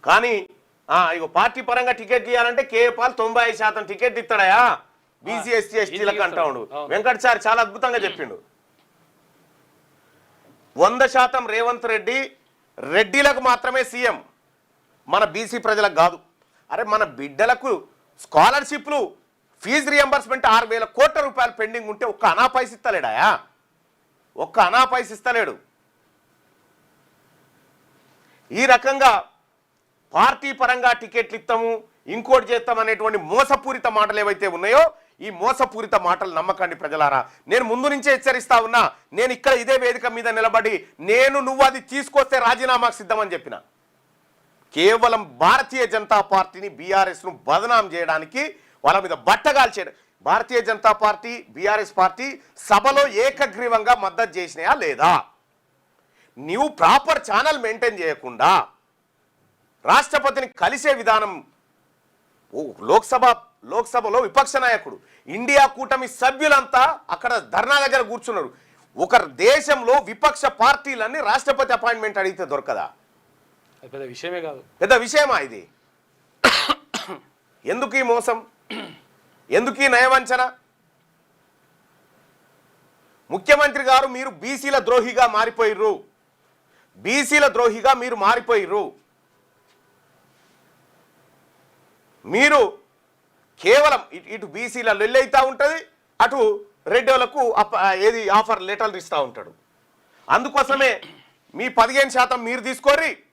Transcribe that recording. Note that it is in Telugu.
కానీ ఇగో పార్టీ పరంగా టికెట్ ఇవ్వాలంటే కేపాల్ 95% టికెట్ ఇస్తాడయా బీసీ ఎస్టీ ఎస్టీలకు అంటాడు. వెంకటచారి చాలా అద్భుతంగా చెప్పిండు. 100% రేవంత్ రెడ్డి రెడ్డిలకు మాత్రమే సీఎం, మన బీసీ ప్రజలకు కాదు. అరే మన బిడ్డలకు స్కాలర్షిప్లు ఫీజు రియంబర్స్మెంట్ 6,000 కోట్ల రూపాయలు పెండింగ్ ఉంటే ఒక్క అనా పైస ఇస్తలేడాయా, ఒక్క అనా పైస ఇస్తలేడు. ఈ రకంగా పార్టీ పరంగా టికెట్లు ఇస్తాము ఇంకోటి చేస్తాం అనేటువంటి మోసపూరిత మాటలు ఏవైతే ఉన్నాయో ఈ మోసపూరిత మాటలు నమ్మకండి ప్రజలారా. నేను ముందు నుంచే హెచ్చరిస్తా ఉన్నా. నేను ఇక్కడ ఇదే వేదిక మీద నిలబడి నువ్వు అది తీసుకొస్తే రాజీనామాకు సిద్ధమని చెప్పిన. కేవలం భారతీయ జనతా పార్టీని బీఆర్ఎస్ను బదనాం చేయడానికి వాళ్ళ మీద బట్టగాలు చేయడం. Bharatiya Janata party BRS party సభలో ఏకగ్రీవంగా మద్దతు చేసినాయా లేదా? నీవు ప్రాపర్ ఛానల్ మెయింటైన్ చేయకుండా రాష్ట్రపతిని కలిసే విధానం. లోక్సభలో విపక్ష నాయకుడు ఇండియా కూటమి సభ్యులంతా అక్కడ ధర్నా దగ్గర కూర్చున్నారు. ఒక దేశంలో విపక్ష పార్టీలన్నీ రాష్ట్రపతి అపాయింట్మెంట్ అడిగితే దొరకదా? పెద్ద విషయమే కాదు. పెద్ద విషయమా ఇది? ఎందుకు ఈ మోసం, ఎందుకు ఈ నయవంచన? ముఖ్యమంత్రి గారు మీరు బీసీల ద్రోహిగా మారిపోయిర్రు, బీసీల ద్రోహిగా మీరు మారిపోయిర్రు. మీరు కేవలం ఇటు బీసీల లొల్లైతా ఉంటుంది, అటు రెడ్డిలకు ఆఫర్ లెటర్లు ఇస్తూ ఉంటాడు. అందుకోసమే మీ 15% మీరు తీసుకోర్రి,